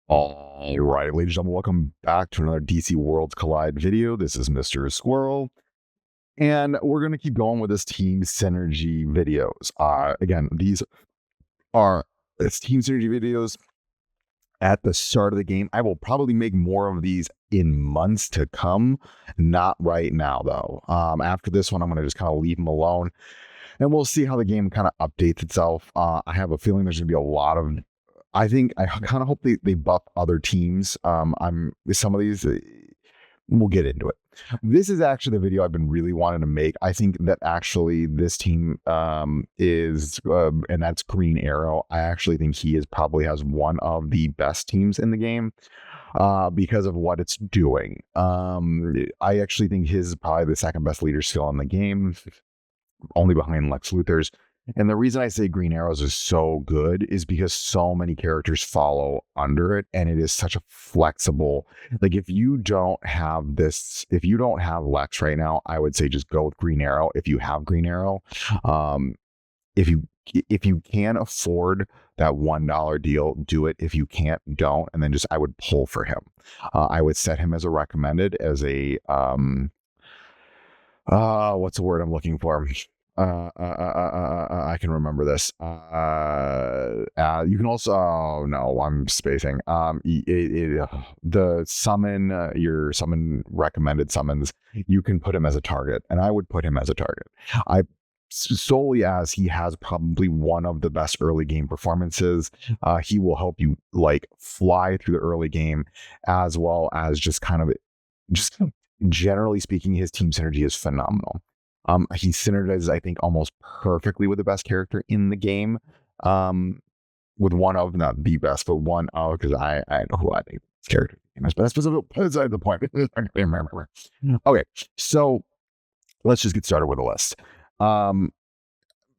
All right, ladies and gentlemen, welcome back to another DC Worlds Collide video. This is Mr.Squarrel, and we're going to keep going with this Team Synergy videos. Again, these are Team Synergy videos at the start of the game. I will probably make more of these in months to come, not right now, though. After this one, I'm going to just kind of leave them alone, and we'll see how the game kind of updates itself. I have a feeling there's going to be a lot of I kind of hope they buff other teams. Some of these, we'll get into it. This is actually the video I've been really wanting to make. I think that actually this team is, and that's Green Arrow. I actually think he probably has one of the best teams in the game because of what it's doing. I actually think his is probably the second best leader skill in the game, only behind Lex Luthor's. And the reason I say Green Arrows is so good is because so many characters follow under it, and it is such a flexible, like if you don't have Lex right now, I would say just go with Green Arrow. If you have Green Arrow, if you can afford that $1 deal, do it. If you can't, don't. And then I would pull for him. I would set him as a recommended, as a what's the word I'm looking for? I can remember this. You can also, oh no, I'm spacing. The summon, your summon recommended summons, you can put him as a target, and I would put him as a target. Solely as he has probably one of the best early game performances. He will help you like fly through the early game, as well as just generally speaking, his team synergy is phenomenal. He synergizes, I think, almost perfectly with the best character in the game. With one of, not the best, but one of, because I know who I think this character is, but that's beside the point. Okay, so let's just get started with a list.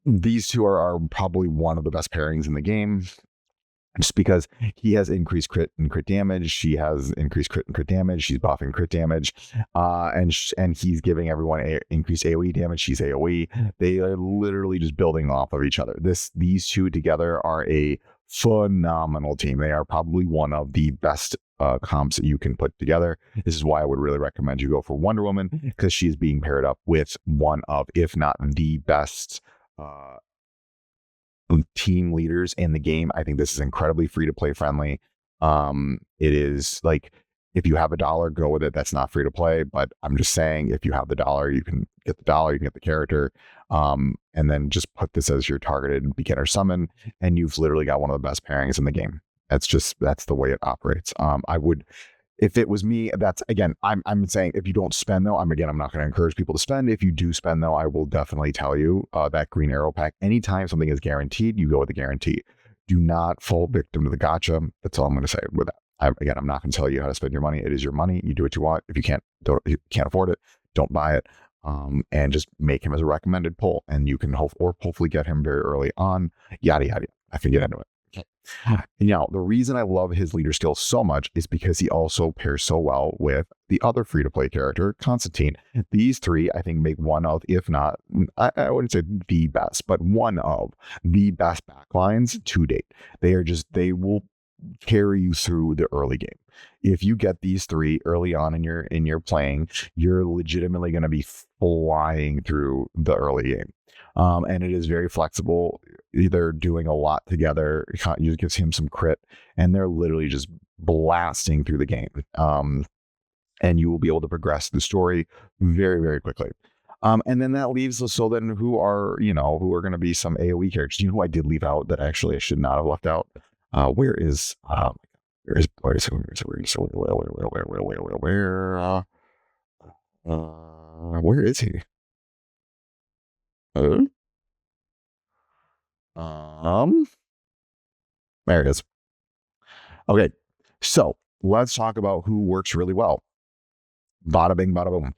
These two are probably one of the best pairings in the game, just because he has increased crit and crit damage. She has increased crit and crit damage. She's buffing crit damage. And he's giving everyone increased AOE damage. She's AOE. They are literally just building off of each other. These two together are a phenomenal team. They are probably one of the best comps that you can put together. This is why I would really recommend you go for Wonder Woman, because she's being paired up with one of, if not the best team leaders in the game. I think this is incredibly free to play friendly. It is like, if you have $1, go with it. That's not free to play, but I'm just saying, if you have the dollar, you can get the dollar, you can get the character, and then just put this as your targeted beginner summon, and you've literally got one of the best pairings in the game. That's the way it operates. If it was me, that's, again, I'm saying, if you don't spend though, I'm not going to encourage people to spend. If you do spend though, I will definitely tell you that Green Arrow pack, anytime something is guaranteed, you go with the guarantee. Do not fall victim to the gotcha. That's all I'm going to say with that. I'm not going to tell you how to spend your money. It is your money. You do what you want. If you can't afford it, don't buy it. And just make him as a recommended pull, and you can hopefully get him very early on. Yada yada. I can get into it. Now, the reason I love his leader skill so much is because he also pairs so well with the other free-to-play character, Constantine. These three, I think, make one of, if not, I wouldn't say the best, but one of the best backlines to date. They will carry you through the early game. If you get these three early on in your playing, you're legitimately going to be flying through the early game. And it is very flexible. They're doing a lot together. It gives him some crit, and they're literally just blasting through the game. And you will be able to progress the story very, very quickly. And then that leaves us, so then who are going to be some AOE characters? You know who I did leave out that actually I should not have left out? Where is he? There it is. Okay, so let's talk about who works really well. Bada bing, bada boom.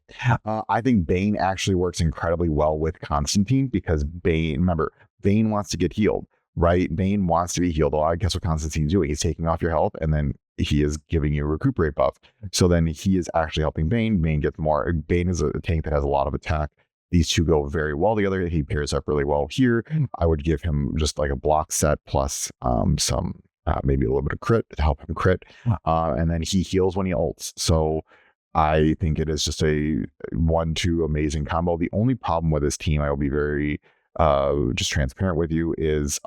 I think Bane actually works incredibly well with Constantine, because Bane wants to get healed, right? Bane wants to be healed. Well, I guess what Constantine's doing, he's taking off your health, and then he is giving you a recuperate buff. So then he is actually helping Bane. Bane gets more. Bane is a tank that has a lot of attack. These two go very well together. He pairs up really well here. I would give him just like a block set plus some maybe a little bit of crit to help him crit, and then he heals when he ults. So I think it is just a 1-2 amazing combo. The only problem with this team, I will be very just transparent with you, is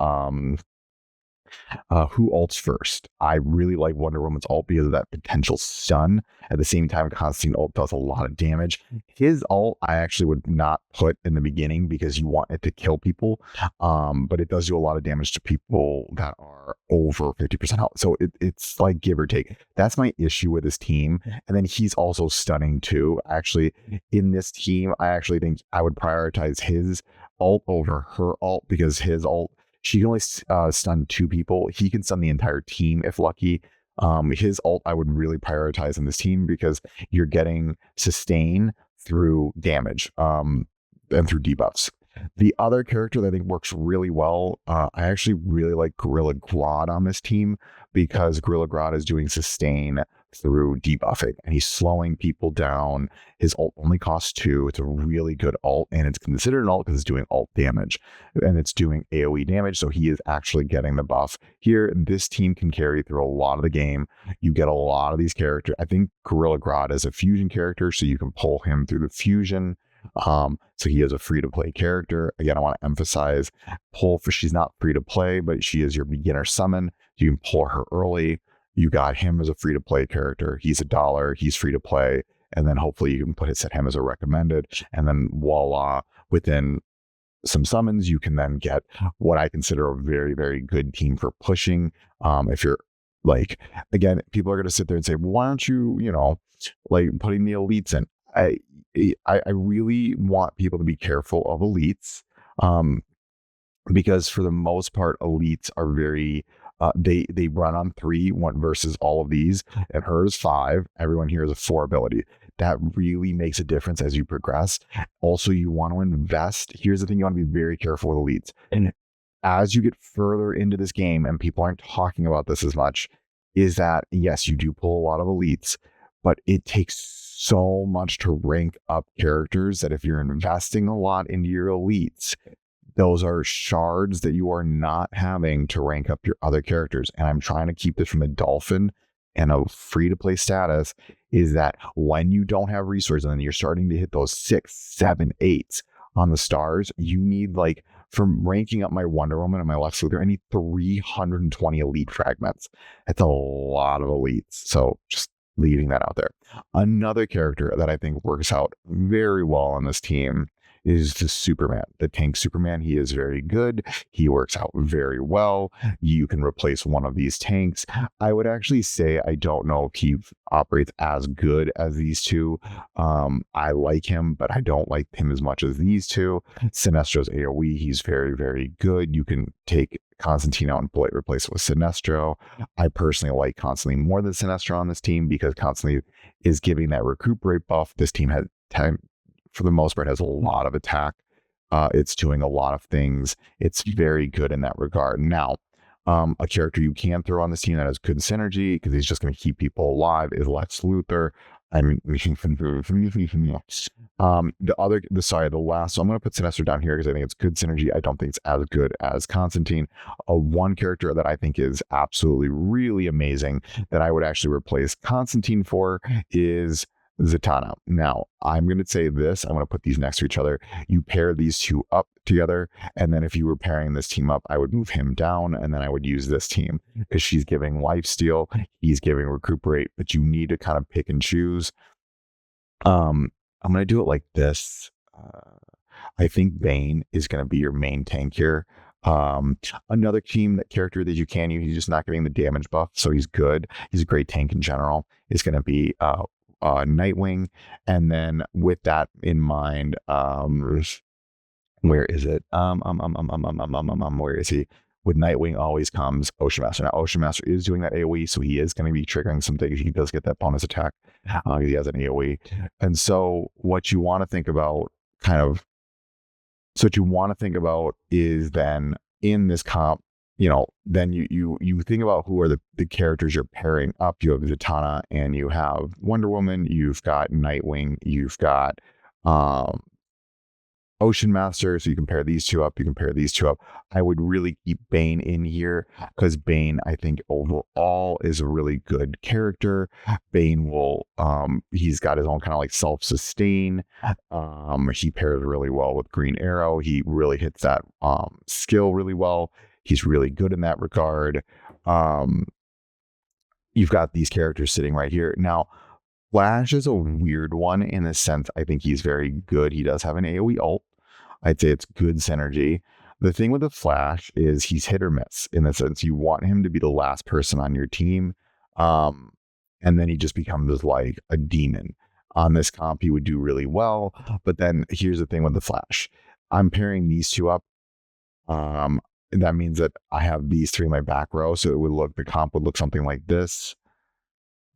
who ults first. I really like Wonder Woman's ult because of that potential stun. At the same time, Constantine ult does a lot of damage. His ult, I actually would not put in the beginning because you want it to kill people, but it does do a lot of damage to people that are over 50% health. So it's like give or take. That's my issue with this team. And then he's also stunning too. Actually, in this team, I actually think I would prioritize his ult over her ult because his ult, she can only stun 2 people. He can stun the entire team if lucky. His ult I would really prioritize in this team because you're getting sustain through damage and through debuffs. The other character that I think works really well, I actually really like Gorilla Grodd on this team because Gorilla Grodd is doing sustain through debuffing and he's slowing people down. His ult only costs 2. It's a really good ult and it's considered an ult because it's doing ult damage and it's doing AOE damage. So he is actually getting the buff here. This team can carry through a lot of the game. You get a lot of these characters. I think Gorilla Grodd is a fusion character, so you can pull him through the fusion. So he is a free to play character. Again, I want to emphasize she's not free to play, but she is your beginner summon. You can pull her early. You got him as a free to play character. He's $1. He's free to play. And then hopefully you can set him as a recommended. And then voila, within some summons, you can then get what I consider a very, very good team for pushing. If you're like, again, people are going to sit there and say, why aren't you, like putting the elites in? I really want people to be careful of elites because for the most part, elites are very, they run on 3 one versus all of these, and hers 5. Everyone here is a 4 ability. That really makes a difference as you progress. Also, you want to invest. Here's the thing, you want to be very careful with elites. And as you get further into this game, and people aren't talking about this as much, is that yes, you do pull a lot of elites, but it takes so much to rank up characters that if you're investing a lot into your elites, those are shards that you are not having to rank up your other characters. And I'm trying to keep this from a dolphin and a free to play status, is that when you don't have resources and you're starting to hit those 6, 7, 8s on the stars, you need, like, from ranking up my Wonder Woman and my Lex Luthor, I need 320 elite fragments. That's a lot of elites. So just leaving that out there. Another character that I think works out very well on this team is the Superman, the tank Superman. He is very good. He works out very well. You can replace one of these tanks. I would actually say I don't know if he operates as good as these two. I like him, but I don't like him as much as these two. Sinestro's AOE, he's very, very good. You can take Constantine out and replace it with Sinestro. I personally like Constantine more than Sinestro on this team because Constantine is giving that recuperate buff. This team has time, for the most part, has a lot of attack. It's doing a lot of things. It's very good in that regard. Now, a character you can throw on this team that has good synergy because he's just going to keep people alive is Lex Luthor. I mean, the last. So I'm going to put Sinestro down here because I think it's good synergy. I don't think it's as good as Constantine. One character that I think is absolutely really amazing that I would actually replace Constantine for is Zatanna. Now, I'm going to say this. I'm going to put these next to each other. You pair these two up together, and then if you were pairing this team up, I would move him down, and then I would use this team because she's giving lifesteal, he's giving recuperate, but you need to kind of pick and choose. I'm going to do it like this. I think Bane is going to be your main tank here. Another character that you can use, he's just not getting the damage buff, so he's good. He's a great tank in general. Is going to be Nightwing, and then with that in mind, where is it? Where is he? With Nightwing always comes Ocean Master. Now, Ocean Master is doing that AOE, so he is going to be triggering some things. He does get that bonus attack. He has an AOE, and so what you want to think about, is then in this comp, then you think about who are the characters you're pairing up. You have Zatanna and you have Wonder Woman, you've got Nightwing, you've got Ocean Master. So you compare these two up, you compare these two up. I would really keep Bane in here because Bane, I think overall is a really good character. Bane will, he's got his own kind of like self-sustain. He pairs really well with Green Arrow. He really hits that skill really well. He's really good in that regard. You've got these characters sitting right here. Now, Flash is a weird one in the sense I think he's very good. He does have an AOE ult. I'd say it's good synergy. The thing with the Flash is he's hit or miss in the sense you want him to be the last person on your team. And then he just becomes like a demon. On this comp, he would do really well. But then here's the thing with the Flash. I'm pairing these two up. That means that I have these three in my back row. So it would look, the comp would look something like this.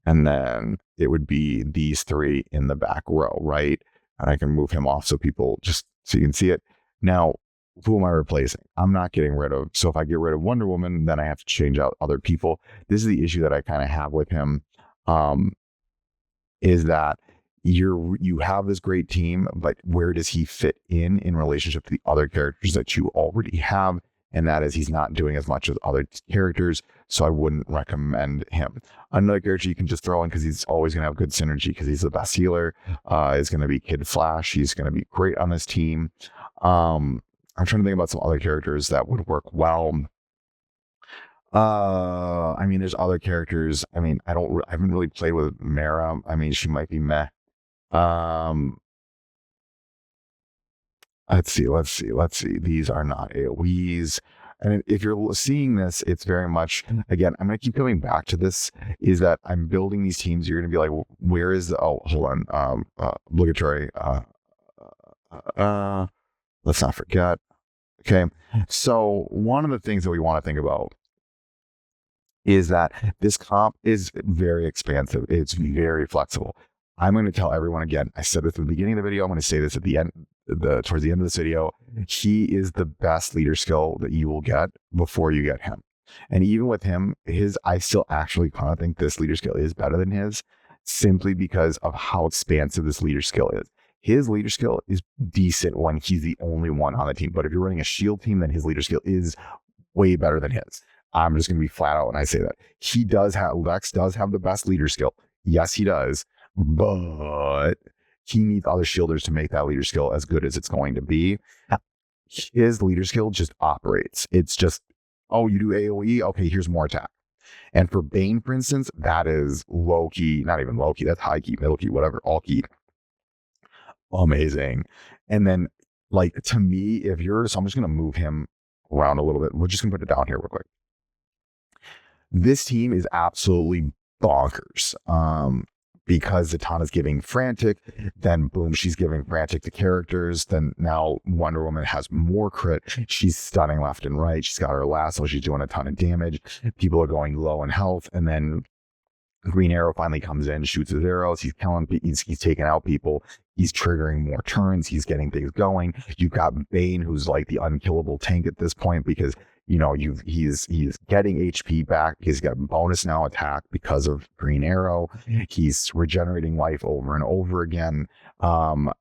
And then it would be these three in the back row, right? And I can move him off so people just, so you can see it. Now, who am I replacing? I'm not getting rid of. So if I get rid of Wonder Woman, then I have to change out other people. This is the issue that I kind of have with him, is that you have this great team, but where does he fit in relationship to the other characters that you already have? And that is he's not doing as much as other characters, so I wouldn't recommend him. Another character you can just throw in because he's always going to have good synergy because he's the best healer is going to be Kid Flash. He's going to be great on this team. I'm trying to think about some other characters that would work well. I mean, there's other characters. I mean, I haven't really played with Mara. I mean, she might be meh. Let's see. These are not AoEs. And if you're seeing this, it's very much, again, I'm going to keep coming back to this, is that I'm building these teams. You're going to be like, where is the, oh, hold on. Obligatory. Let's not forget. Okay. So one of the things that we want to think about is that this comp is very expansive. It's very flexible. I'm going to tell everyone again, I said this at the beginning of the video. I'm going to say this at the end, towards the end of this video. He is the best leader skill that you will get before you get him. And even with him, I still actually kind of think this leader skill is better than his, simply because of how expansive this leader skill is. His leader skill is decent when he's the only one on the team. But if you're running a shield team, then his leader skill is way better than his. I'm just going to be flat out when I say that. Lex does have the best leader skill. Yes, he does. But he needs other shielders to make that leader skill as good as it's going to be. His leader skill just operates. It's just, oh, you do AoE? Okay, here's more attack. And for Bane, for instance, that is low key, not even low key, that's high key, middle key, whatever, all key. Amazing. And then, like, to me, so I'm just going to move him around a little bit. We're just going to put it down here real quick. This team is absolutely bonkers. Because Zatanna's giving frantic, then boom, she's giving frantic to characters. Then now Wonder Woman has more crit. She's stunning left and right. She's got her lasso. She's doing a ton of damage. People are going low in health. And then Green Arrow finally comes in, shoots his arrows. He's killing, he's taking out people. He's triggering more turns. He's getting things going. You've got Bane, who's like the unkillable tank at this point because, you know, he's getting HP back. He's got bonus now attack because of Green Arrow. He's regenerating life over and over again.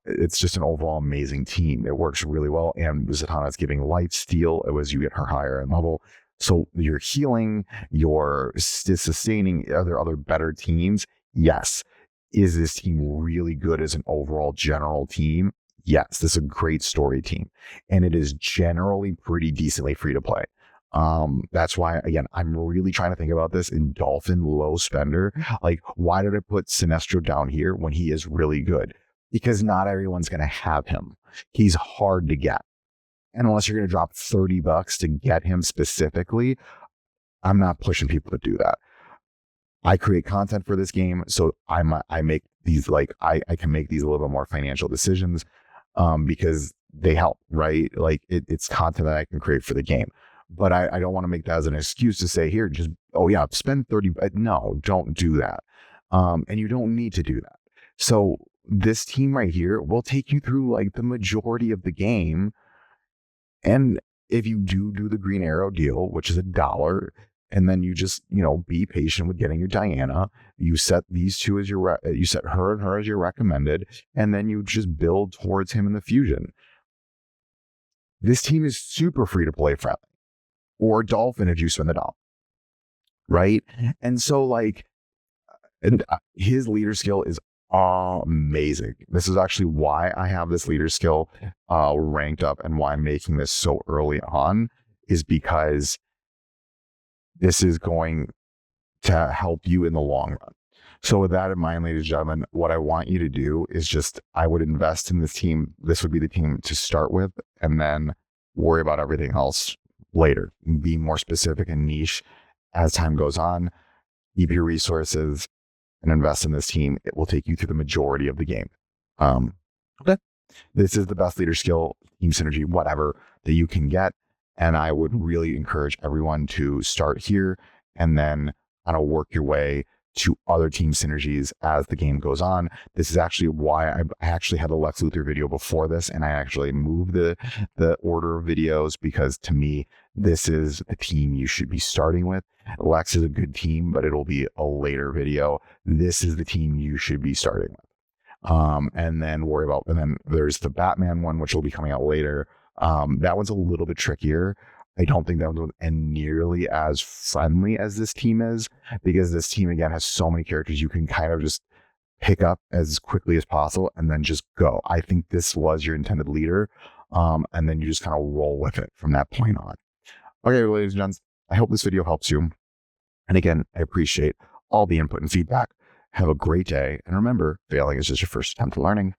It's just an overall amazing team. It works really well. And Zatanna's giving life steal as you get her higher in level. So you're healing, you're sustaining other better teams. Yes. Is this team really good as an overall general team? Yes, this is a great story team. And it is generally pretty decently free to play. That's why, again, I'm really trying to think about this in Dolphin low spender. Like, why did I put Sinestro down here when he is really good? Because not everyone's going to have him. He's hard to get. And unless you're going to drop $30 to get him specifically, I'm not pushing people to do that. I create content for this game, so I make these, like, I can make these a little bit more financial decisions because they help, right? Like, it's content that I can create for the game. But I don't want to make that as an excuse to say, here, just, oh yeah, spend 30. No, don't do that. And you don't need to do that. So this team right here will take you through like the majority of the game. And if you do the Green Arrow deal, which is $1, and then you just, you know, be patient with getting your Diana, you set these two as you set her and her as your recommended, and then you just build towards him in the fusion. This team is super free to play friendly, or dolphin if you spend the dollar, right? And so like, and his leader skill is amazing. This is actually why I have this leader skill ranked up, and why I'm making this so early on is because this is going to help you in the long run. So with that in mind, ladies and gentlemen, what I want you to do is just, I would invest in this team. This would be the team to start with, and then worry about everything else later. Be more specific and niche as time goes on. Keep your resources and invest in this team. It will take you through the majority of the game. Okay. This is the best leader skill, team synergy, whatever, that you can get. And I would really encourage everyone to start here and then kind of work your way to other team synergies as the game goes on. This is actually why I actually had a Lex Luthor video before this, and I actually moved the order of videos, because to me, this is the team you should be starting with. Lex is a good team, but it'll be a later video. This is the team you should be starting with. And then and then there's the Batman one, which will be coming out later. That one's a little bit trickier. I don't think that one's nearly as friendly as this team is, because this team, again, has so many characters you can kind of just pick up as quickly as possible and then just go. I think this was your intended leader. And then you just kind of roll with it from that point on. Okay, ladies and gents, I hope this video helps you. And again, I appreciate all the input and feedback. Have a great day. And remember, failing is just your first attempt at learning.